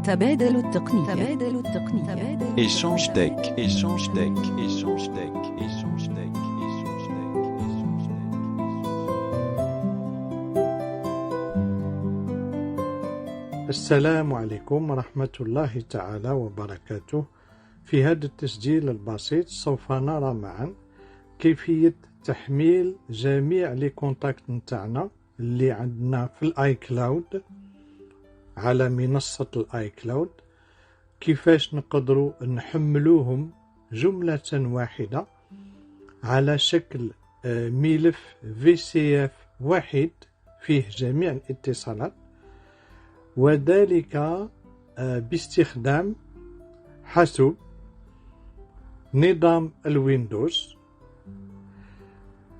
تبادل التقنية. Échange Tech, Échange Tech, Échange Tech, Échange Tech, Échange Tech, Échange Tech. السلام عليكم ورحمة الله تعالى وبركاته. في هذا التسجيل البسيط سوف نرى معا كيفية تحميل جميع لي كونتاكت نتاعنا اللي عندنا في الاي كلاود على منصة الاي كلاود، كيفاش نقدروا نحملوهم جملة واحدة على شكل ملف VCF واحد فيه جميع الاتصالات، وذلك باستخدام حاسوب نظام الويندوز،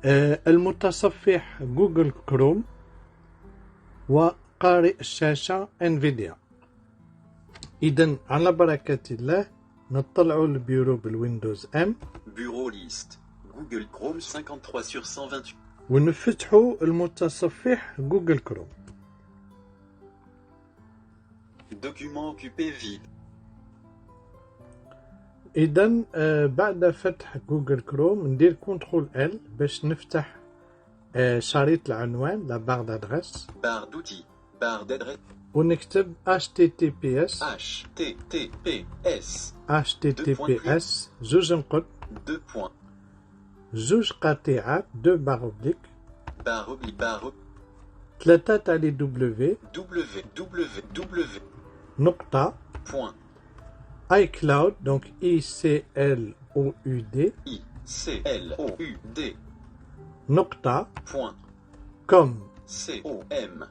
المتصفح جوجل كروم، وقارئ الشاشة انفيديا. إذن على بركة الله نطلعوا البيرو بالويندوز ام، Bureau liste. Google Chrome 53/128. ونفتحوا المتصفح جوجل كروم. Document occupé vide. إذن بعد فتح جوجل كروم ندير كنترول ال باش نفتح شريط العنوان لا بار دادريس، Barre d'outils. Barre d'adresse. ونكتب https HTTPS. زوج نقط 2 points. زوج قطيعات دو بار اوبليك Barre oblique. Barre 3 تالي دبليو www. نقطة Point. iCloud دونك ICLOUD ICLOUD. نقطة Point. كوم، COM.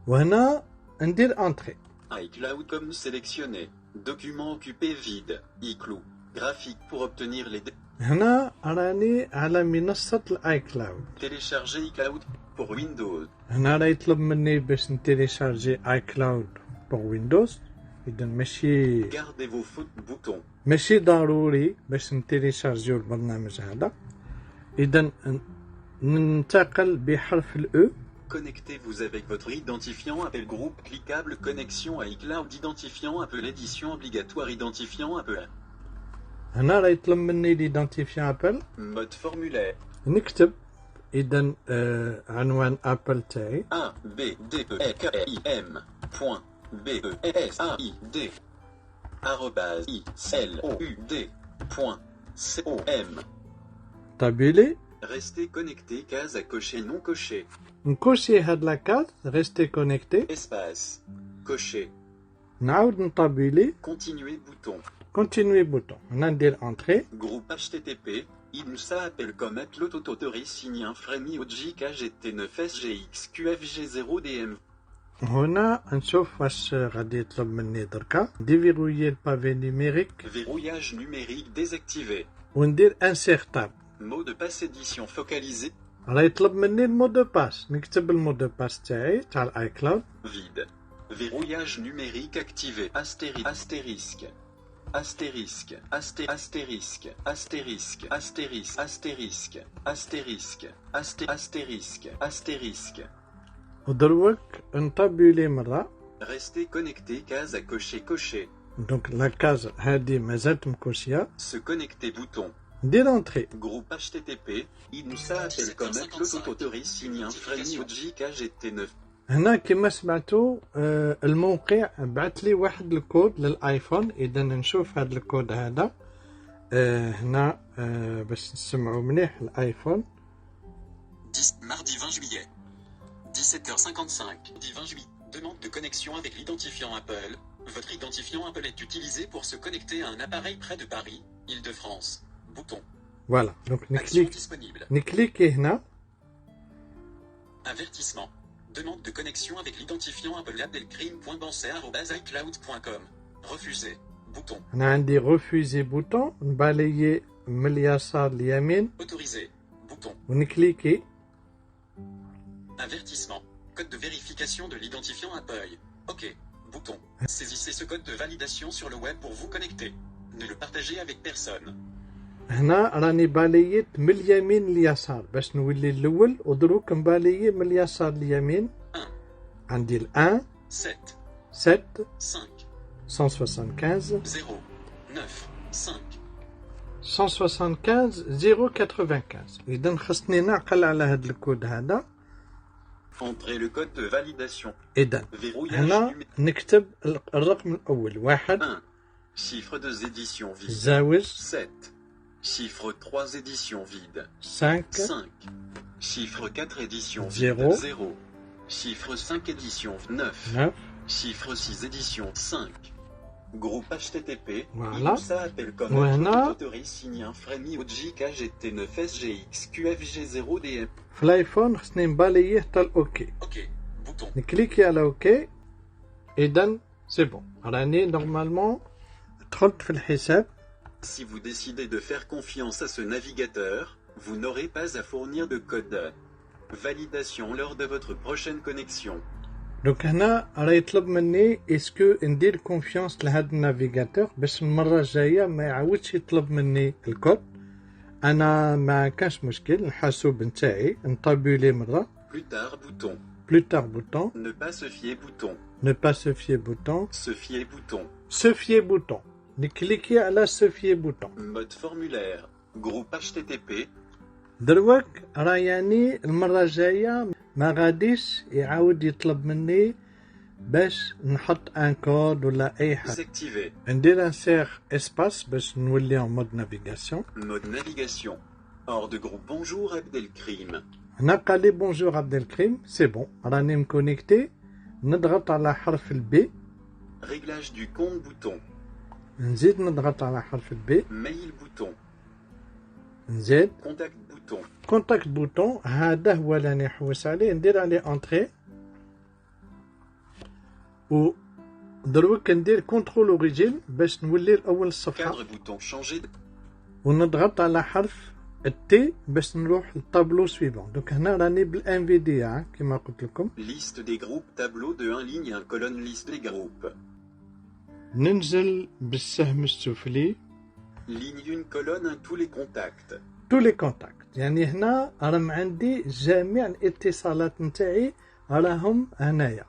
وهنا ندير انتري. iCloud comme sélectionné. Document occupé vide. iCloud. Graphique pour obtenir les هنا راني على منصة الاي كلاود. télécharger iCloud pour Windows. هنا راه يطلب مني باش نتيليشارجي اي كلاود بور ويندوز، اذا Gardez vos fautes boutons. ماشي ضروري باش نتيليشارجيو البرنامج هذا. اذا ننتقل بحرف الاو. Connectez-vous avec votre identifiant Apple Group cliquable. Connexion à iCloud. Identifiant Apple. Édition obligatoire. Identifiant Apple. هنا راه يطلب مني ليدنتيفيان ابل، Mode formulaire. نكتب اذا عنوان ابل تاعي 1 B D E K I M point B E S A I D arrobase I L O U D point C O M. طابيلي، Restez connecté. Case à cocher non coché. نكوشي هاد لاكاز ريستي كونيكتي، Espace. Coché. نعاود نطابيلي Continuer bouton. كونتينوي بوتون. هنا ندير انتري. Groupe HTTP. INSA Apple Comet l'auto-autorise signe un Frémy OG KGT9SGX QFG0DM. هنا نشوف واش غادي يطلب مني دركا. ديفيرويي البافي نيميريك Verrouillage numérique désactivé. وندير انسيرتاب. Mot de passe édition focalisé. راه يطلب مني المو دو باس، نكتب المو دو باس تاعي تاع الاي كلاود. Vide. Verrouillage numérique activé. Astérisque. Astérisque. Astérisque. Astérisque. Astérisque. Astérisque. Astérisque. Astérisque. Astérisque. Astérisque. ودروك نطابيلي مرة. Restez connecté. Case à cocher. Cocher. دونك لاكاز هادي مازالت مكوشية. Se connecter bouton. ندير انتري. Groupe HTTP. INSA Apple Comet l'auto-autorise signe un Frémy OG KGT9. هنا كما سمعتوا الموقع بعث لي واحد الكود للايفون. اذا نشوف هذا الكود هذا هنا باش نسمعوا مليح الايفون. Mardi 20 juillet. 17h55. Mardi 20 juillet. Demande de connexion avec l'identifiant Apple. Votre identifiant Apple est utilisé pour se connecter à un appareil près de Paris, Île-de-France. Bouton. فوالا دونك Action disponible. نكليكي هنا. Avertissement. Demande de connexion avec l'identifiant Apple abdelkrim.bancer@icloud.com. Refusé. Bouton. هنا عندي ريفوزي بوتون، نباليي من اليسار لليمين Autorisé. Bouton. ونكليكي. Avertissement. Code de vérification de l'identifiant Apple. OK. Bouton. Saisissez ce code de validation sur le web pour vous connecter. Ne le partagez avec personne. هنا راني باليت من اليمين لليسار باش نولي الاول، ودروك نبالي من اليسار لليمين. 1 عندي ال 1 7 7 5 175 0 9 5 175 095. إذا خصني نعقل على هذا الكود هذا. Entrez le code de validation. إذا Verrouillage هنا numérique. نكتب الرقم الأول 1 1. Chiffre 2 éditions vide. زاوج 7. Chiffre 3 éditions vide. 5 5. Chiffre 4 éditions Zéro. vide. 0. Chiffre 5 éditions 9. 9 Chiffre 6 éditions 5. Groupe HTTP. Voilà. Ça appelle comme Voilà. autorise signe un Frémi OGK GT9 SGX QFG0DM. في الايفون خصني نباليه حتى الاوكي. Ok. Bouton. نكليكي على اوكي. إذا سي بون. راني نورمالمون دخلت في الحساب. Si vous décidez de faire confiance à ce navigateur, vous n'aurez pas à fournir de code. Validation lors de votre prochaine connexion. دونك هنا راه يطلب مني اسكو ندير كونفيونس لهذا النافيغاتور باش المره الجايه ما يعاودش يطلب مني الكود. انا ما كانش مشكل، الحاسوب نتاعي نطابيلي مره. Plus tard bouton. بلو تار بوتون. Ne pas se fier bouton. نو با سو فيي بوتون. Se fier bouton. سو فيي بوتون. نكليكي على سو فيي بوتون. Mode formulaire. Groupe HTTP. دروك راه يعني المره الجايه ما غاديش يعاود يطلب مني باش نحط ان كود ولا اي حاجه. Désactiver. ندير انسير اسباس باش نولي en مود نافيغاسيون. Mode navigation. Hors de groupe. Bonjour Abdelkrim. هنا قال لي بونجور عبد الكريم. سي بون راني مكونيكتي. نضغط على حرف البي. Réglage du compte bouton. نزيد نضغط على حرف البي. Mail bouton. نزيد Contact bouton. كونتاكت بوتون. هذا هو اللي راني نحوس عليه. ندير عليه انتري و دروك ندير كونترول اوريجين باش نولي لاول الصفحه. Cadre bouton. Changer de. ونضغط على حرف التي باش نروح للطابلو سويفون. دونك هنا راني بالان في دي كما قلت لكم. Liste des groupes. Tableau de 1 ligne 1 colonne. Liste des groupes. ننزل بالسهم السفلي. Ligne 1 colonne. Tous les contacts. تو لي كونتاكت. يعني هنا راهم عندي جميع الاتصالات نتاعي راهم هنايا.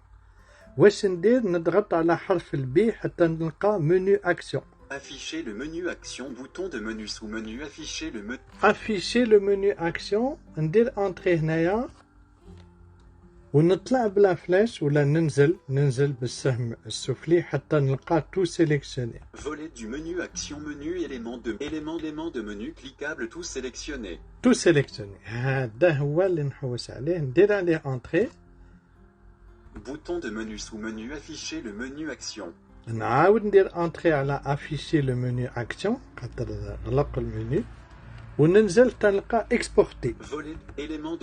واش ندير؟ نضغط على حرف البي حتى نلقى منيو اكسيون. Afficher le menu action. Bouton de menu sous-menu. Afficher le menu. افيشي لو منيو اكسيون. ندير انتري هنايا ونطلع بلا فلاش ولا ننزل بالسهم السفلي حتى نلقى تو سيليكسيوني. Volet du menu action. Menu élément de menu cliquable. Tout sélectionné. تو سيليكسيوني. هذا هو اللي نحوس عليه. ندير عليه انتري. Bouton de menu sous-menu. Afficher le menu action. نعاود ندير انتري على افيشي لو منيو اكسيون خاطر غلق المنيو وننزل تلقى اكسبورتي. Volet élément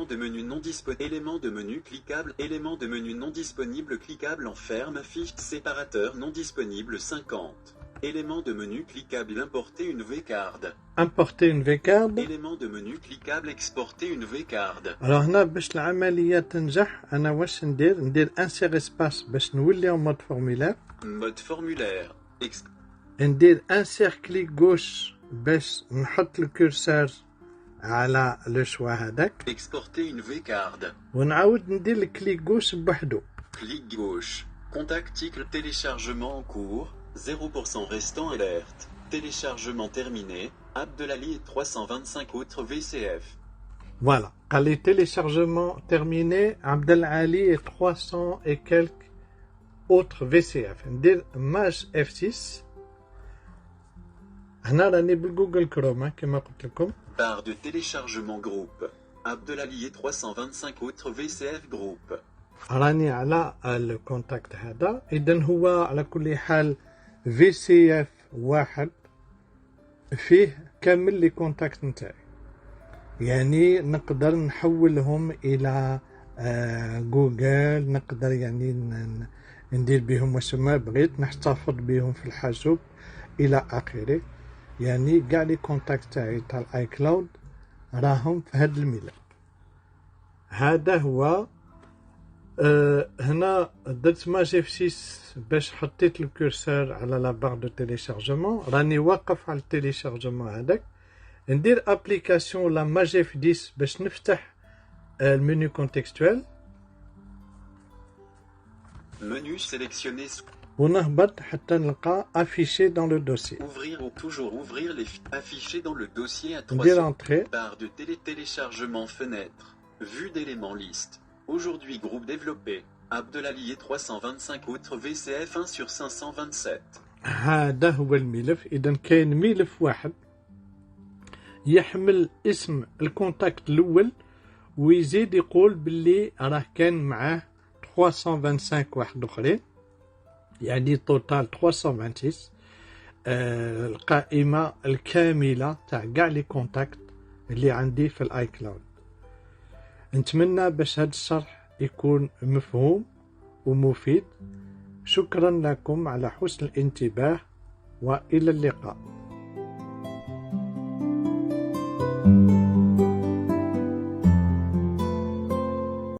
de menu non disponible. Élément de menu cliquable. Élément de menu non disponible cliquable en ferme. Affiche séparateur non disponible 50. Élément de menu cliquable. Importer une V-card. امبورتي اون في كارد. Élément de menu cliquable. Exporter une V-card. alors هنا باش العمليه تنجح انا واش ندير انسير اسباس باش نولي en مود فورمولير. Mode formulaire. ندير انسير كليك غوش باش نحط الكورسور على لو شوا هذاك Exporter une V-card. ونعاود ندير الكليك غوش بوحدو. Clic gauche. Contacticle. Téléchargement en cours. 0% restant alerte. Téléchargement terminé. Abdelali et 325 autres VCF. Voilà. قال لي téléchargement terminé. Abdelali et 300 et quelques autres VCF. ندير ماج F6. هنا راني بالجوجل كروم كما قلت لكم. Barre de téléchargement groupe. Abdelali et 325 autres VCF groupe. راني على الكونتاكت هذا. إذن هو على كل حال VCF واحد فيه كامل لي كونتاكت نتاعي. يعني نقدر نحولهم إلى جوجل. نقدر يعني ندير بهم واش ما بغيت. نحتفظ بهم في الحاسوب إلى آخره. يعني كاع لي كونتاكت تاعي تاع الاي كلاود راهم في هذا الملف. هذا هو. هنا درت ماج F6 باش حطيت الكورسور على لا بار دو تيليشارجمون. راني واقف على التيليشارجمون هذاك. ندير ابليكاسيون ولا ماج F10 باش نفتح المنيو كونتكستوال. Menu sélectionné. ونهبط حتى نلقى affiché dans le dossier. Ouvrir ou toujours ouvrir les affichés dans le dossier à ندير 300. entrée. Barre de téléchargement fenêtre. Vue d'éléments liste. Aujourd'hui groupe développé. Abdelalié 325 autres VCF 1 sur 527. هذا هو الملف. إذا كاين ملف واحد يحمل اسم الكونتاكت الأول ويزيد يقول باللي راه كان معاه 325 واحد اخرين، يعني توتال 326. القائمة الكاملة تاع كاع لي كونتاكت اللي عندي في الاي كلاود. نتمنى باش هذا الشرح يكون مفهوم ومفيد. شكرا لكم على حسن الانتباه والى اللقاء.